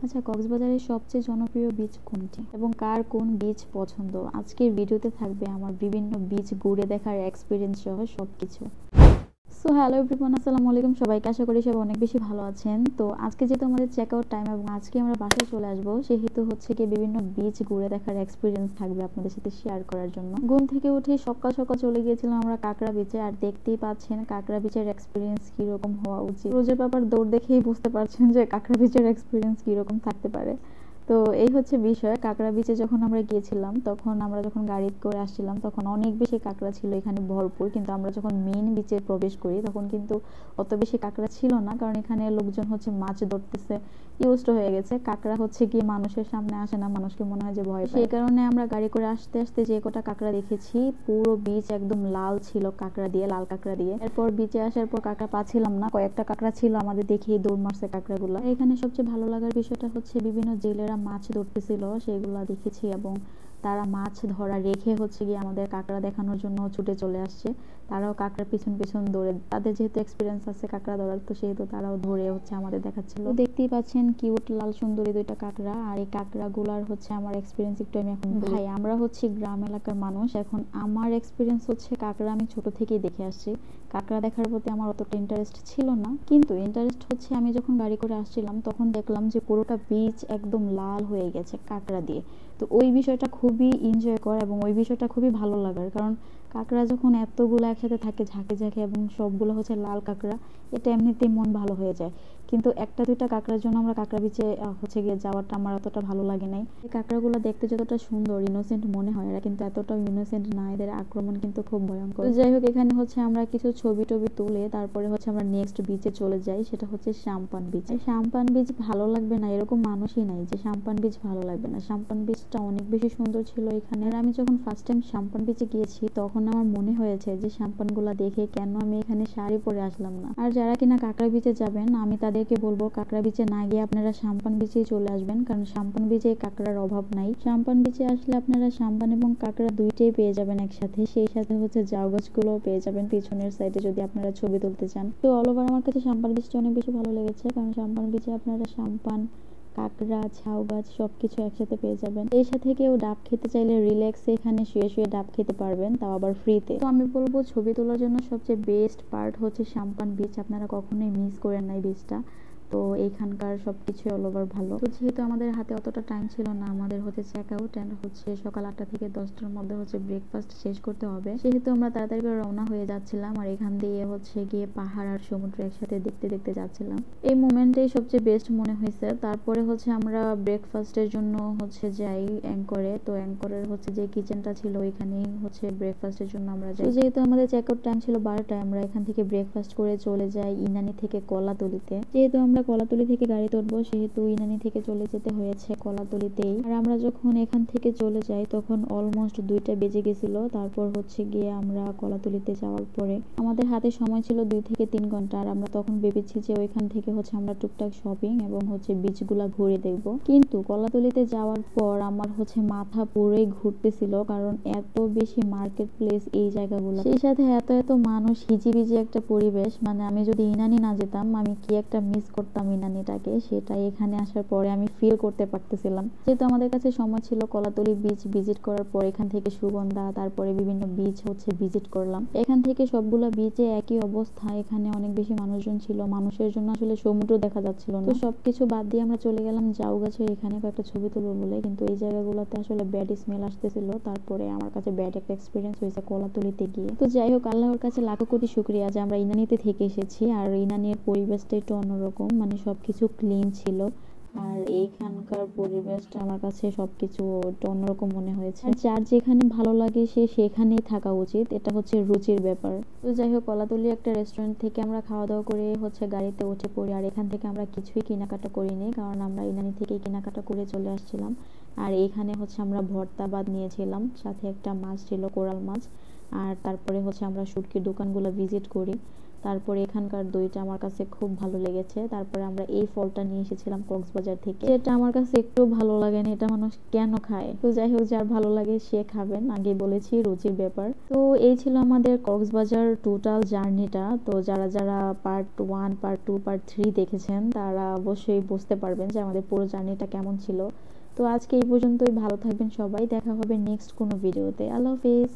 আচ্ছা, কক্সবাজারের সবচেয়ে জনপ্রিয় বিচ কোনটি এবং কার কোন বিচ পছন্দ? আজকের ভিডিওতে থাকবে আমার বিভিন্ন বিচ ঘুরে দেখার এক্সপিরিয়েন্স সহ সবকিছু। সো হ্যালো এভরিওয়ান, আসসালামু আলাইকুম সবাইকে। আশা করি সবাই অনেক বেশি ভালো আছেন। তো আজকে যেহেতু আমাদের চেক আউট টাইম এবং আজকে আমরা বাসায় চলে আসবো, সেহেতু হচ্ছে কি বিভিন্ন বিচ ঘুরে দেখার এক্সপিরিয়েন্স থাকবে আপনাদের সাথে শেয়ার করার জন্য। ঘুম থেকে উঠে সকাল সকাল চলে গিয়েছিলাম আমরা কাঁকড়া বিচে, আর দেখতেই পাচ্ছেন কাঁকড়া বিচের এক্সপিরিয়েন্স কিরকম হওয়া উচিত। রোজের পাপার দৌড় দেখেই বুঝতে পারছেন যে কাঁকড়া বিচের এক্সপিরিয়েন্স কিরকম থাকতে পারে। তো এই হচ্ছে বিষয়। কাঁকড়া বিচে যখন আমরা গিয়েছিলাম, তখন আমরা যখন গাড়ি করে আসছিলাম তখন অনেক বেশি কাঁকড়া ছিল এখানে ভরপুর, কিন্তু আমরা যখন মেইন বিচে প্রবেশ করি তখন কিন্তু অত বেশি কাঁকড়া ছিল না, কারণ এখানে লোকজন হচ্ছে মাছ ধরতেছে, ইউজড হয়ে গেছে। কাঁকড়া হচ্ছে কি মানুষের সামনে আসে না, মানুষকে মনে হয় যে ভয় পায়। সেই কারণে আমরা গাড়ি করে আসতে আসতে যে কটা কাঁকড়া দেখেছি, পুরো বিচ একদম লাল ছিল কাঁকড়া দিয়ে, লাল কাঁকড়া দিয়ে। এরপর বিচে আসার পর কাঁকড়া পাচ্ছিলাম না, কয়েকটা কাঁকড়া ছিল আমাদের দেখেই দৌড় মারছে কাঁকড়াগুলো। এখানে সবচেয়ে ভালো লাগার বিষয়টা হচ্ছে বিভিন্ন জেলেরা মাছ ধরতেছিল সেগুলো দেখেছি, এবং তারা মাছ ধরা রেখে হচ্ছে গিয়ে আমাদের কাঁকড়া দেখানোর জন্য ছুটে চলে আসছে। তারাও কাঁকড়ার পিছন পিছন দৌড়ে, তাদের যেহেতু এক্সপিরিয়েন্স আছে কাঁকড়া ধরার, তো সেহেতু তারাও ধরে হচ্ছে আমাদের দেখাচ্ছিল। দেখতেই পাচ্ছেন কিউট লাল সুন্দরী দুইটা কাঁকড়া, আর এই কাঁকড়াগুলার হচ্ছে আমার এক্সপিরিয়েন্স একটু আমি এখন ভাই, আমরা হচ্ছে গ্রাম এলাকার মানুষ, এখন আমার এক্সপিরিয়েন্স হচ্ছে কাঁকড়া আমি ছোট থেকেই দেখে আসছি। কাঁকড়া দেখার প্রতি আমার অতটা ইন্টারেস্ট ছিল না, কিন্তু ইন্টারেস্ট হচ্ছে আমি যখন গাড়ি করে আসছিলাম তখন দেখলাম যে পুরোটা বিচ একদম লাল হয়ে গেছে কাঁকড়া দিয়ে। তো ওই বিষয়টা খুবই এনজয় কর এবং ওই বিষয়টা খুবই ভালো লাগার, কারণ কাঁকড়া যখন এতগুলো একসাথে থাকে ঝাঁকে ঝাঁকে এবং সবগুলো হচ্ছে লাল কাঁকড়া, এটা এমনিতেই মন ভালো হয়ে যায়। কিন্তু একটা দুইটা কাঁকড়ার জন্য আমরা কাঁকড়া বিচে হচ্ছে গিয়ে যাওয়াটা আমার অতটা ভালো লাগে নাই। এই কাঁকড়াগুলো দেখতে যতটা সুন্দর ইনোসেন্ট মনে হয়, এরা কিন্তু এতটাও ইনোসেন্ট না, এদের আক্রমণ কিন্তু খুব ভয়ঙ্কর। যাই হোক, এখানে হচ্ছে আমরা কিছু ছবি টবি তুলে তারপরে হচ্ছে আমরা নেক্সট বিচে চলে যাই, সেটা হচ্ছে সাম্পান বিচ। সাম্পান বিচ ভালো লাগবে না এরকম মানুষই নাই যে সাম্পান বিচ ভালো লাগবে না। সাম্পান বিচটা অনেক বেশি সুন্দর ছিল এখানে। আর আমি যখন ফার্স্ট টাইম সাম্পান বিচে গিয়েছি তখন আমার মনে হয়েছে যে সাম্পানগুলা দেখে কেন আমি এখানে শাড়ি পরে আসলাম না। আর যারা কিনা কাঁকড়া বিচে যাবেন, আমি তাদেরকে বলবো কাঁকড়া বিচে না গিয়ে আপনারা সাম্পান বিচেই চলে আসবেন, কারণ সাম্পান বিচে কাঁকড়ার অভাব নাই। সাম্পান বিচে আসলে আপনারা সাম্পান এবং কাঁকড়া দুইটাই পেয়ে যাবেন একসাথে, সেই সাথে হচ্ছে ঝাউ গাছগুলোও পেয়ে যাবেন পিছনের সাইডে যদি আপনারা ছবি তুলতে চান। তো অল ওভার আমার কাছে সাম্পান বিচটা অনেক বেশি ভালো লেগেছে, কারণ সাম্পান বিচে আপনারা সাম্পান, কাঁকড়া, ঝাউ গাছ সবকিছু একসাথে পেয়ে যাবেন। এই সাথে কেউ ডাব খেতে চাইলে রিল্যাক্সে এখানে শুয়ে শুয়ে ডাব খেতে পারবেন, তাও আবার ফ্রিতে। তো আমি বলবো ছবি তোলার জন্য সবচেয়ে বেস্ট পার্ট হচ্ছে সাম্পান বিচ, আপনারা কখনোই মিস করেন না এই বিচটা। তো এইখানকার সবকিছু অল ওভার ভালো। তো যেহেতু আমাদের হাতে অতটা টাইম ছিল না, আমাদের হচ্ছে চেক আউট এন্ড হচ্ছে সকাল 8টা থেকে 10টার মধ্যে হচ্ছে ব্রেকফাস্ট শেষ করতে হবে, সেহেতু আমরা তাড়াতাড়ি করে রওনা হয়ে যাচ্ছিলাম। আর এখান দিয়ে হচ্ছে গিয়ে পাহাড় আর সমুদ্র একসাথে দেখতে দেখতে যাচ্ছিলাম। এই মোমেন্টটাই সবচেয়ে বেস্ট মনে হয়েছে। তারপরে হচ্ছে আমরা ব্রেকফাস্টের জন্য হচ্ছে যাই অ্যাঙ্করে। তো অ্যাঙ্করের হচ্ছে যে কিচেনটা ছিল ওইখানেই হচ্ছে ব্রেকফাস্টের জন্য আমরা যাই। যেহেতু আমাদের চেক আউট টাইম ছিল 12টায়, আমরা এখান থেকে ব্রেকফাস্ট করে চলে যাই ইনানি থেকে কলাতলিতে। যেহেতু আমরা কলাতলি থেকে গাড়ি তুলবো, সেহেতু ইনানি থেকে চলে যেতে হয়েছে কলাতলিতেই। আর আমরা যখন এখান থেকে চলে যাই তখন অলমোস্ট 2টা বেজে গেছিল। তারপর হচ্ছে গিয়ে আমরা কলাতলিতে যাওয়ার পরে আমাদের হাতে সময় ছিল 2 থেকে 3 ঘন্টা, আর আমরা তখন ভেবেছি যে ওইখান থেকে হচ্ছে আমরা টুকটাক শপিং এবং হচ্ছে বিচগুলা ঘুরে দেখব। কিন্তু কলাতলিতে যাওয়ার পর আমার হচ্ছে মাথা পুরোই ঘুরতেছিল, কারণ এত বেশি মার্কেট প্লেস এই জায়গাগুলো, সেই সাথে এত এত মানুষ, হিজিবিজি একটা পরিবেশ। মানে আমি যদি ইনানি না যেতাম আমি কি একটা মিস করতাম ইনানিটাকে, সেটা এখানে আসার পরে আমি ফিল করতে পারতেছিলাম। যেহেতু আমাদের কাছে সময় ছিল, কলাতলি বিচ ভিজিট করার পর এখান থেকে সুগন্ধা, তারপরে বিভিন্ন বিচ হচ্ছে ভিজিট করলাম। এখান থেকে সবগুলা বিচে একই অবস্থা, এখানে অনেক বেশি মানুষজন ছিল, মানুষের জন্য আসলে সমুদ্র দেখা যাচ্ছিল না। তো সবকিছু বাদ দিয়ে আমরা চলে গেলাম ঝাউ গাছের এখানে কয়েকটা ছবি তুলবো বলে, কিন্তু এই জায়গাগুলোতে আসলে ব্যাড স্মেল আসতেছিল। তারপরে আমার কাছে ব্যাড একটা এক্সপিরিয়েন্স হয়েছে কলাতলিতে গিয়ে। তো যাই হোক, আল্লাহর কাছে লাখো কোটি শুকরিয়া যে আমরা ইনানিতে থেকে এসেছি। আর ইনানির পরিবেশটা একটু অন্যরকম, মানে সবকিছু ক্লিন ছিল, আর এইখানকার পরিবেশটা আমার কাছে সবকিছু একটু অন্যরকম মনে হয়েছে। আর যার যেখানে ভালো লাগে সে সেখানেই থাকা উচিত, এটা হচ্ছে রুচির ব্যাপার। তো যাই হোক, কলাতলি একটা রেস্টুরেন্ট থেকে আমরা খাওয়া দাওয়া করে হচ্ছে গাড়িতে উঠে পড়ি। আর এখান থেকে আমরা কিছুই কেনাকাটা করিনি, কারণ আমরা ইনানি থেকেই কেনাকাটা করে চলে আসছিলাম। আর এইখানে হচ্ছে আমরা ভর্তা ভাত নিয়েছিলাম, সাথে একটা মাছ ছিল, কোরাল মাছ। আর তারপরে হচ্ছে আমরা শুটকির দোকানগুলো ভিজিট করি। তারপরে এখানকার দইটা আমার কাছে খুব ভালো লেগেছে। তারপরে আমরা এই ফলটা নিয়ে এসেছিলাম কক্সবাজার থেকে, যেটা আমার কাছে একটু ভালো লাগে না, এটা মানুষ কেন খায়। তো যাই হোক, যার ভালো লাগে সে খাবেন, আগে বলেছি রুচির ব্যাপার। তো এই ছিল আমাদের কক্সবাজার টোটাল জার্নিটা। তো যারা যারা পার্ট 1, পার্ট 2, পার্ট 3 দেখেছেন তারা অবশ্যই বুঝতে পারবেন যে আমাদের পুরো জার্নিটা কেমন ছিল। তো আজকে এই পর্যন্তই, ভালো থাকবেন সবাই, দেখা হবে নেক্সট কোনো ভিডিওতে। আল্লাহ হাফেজ।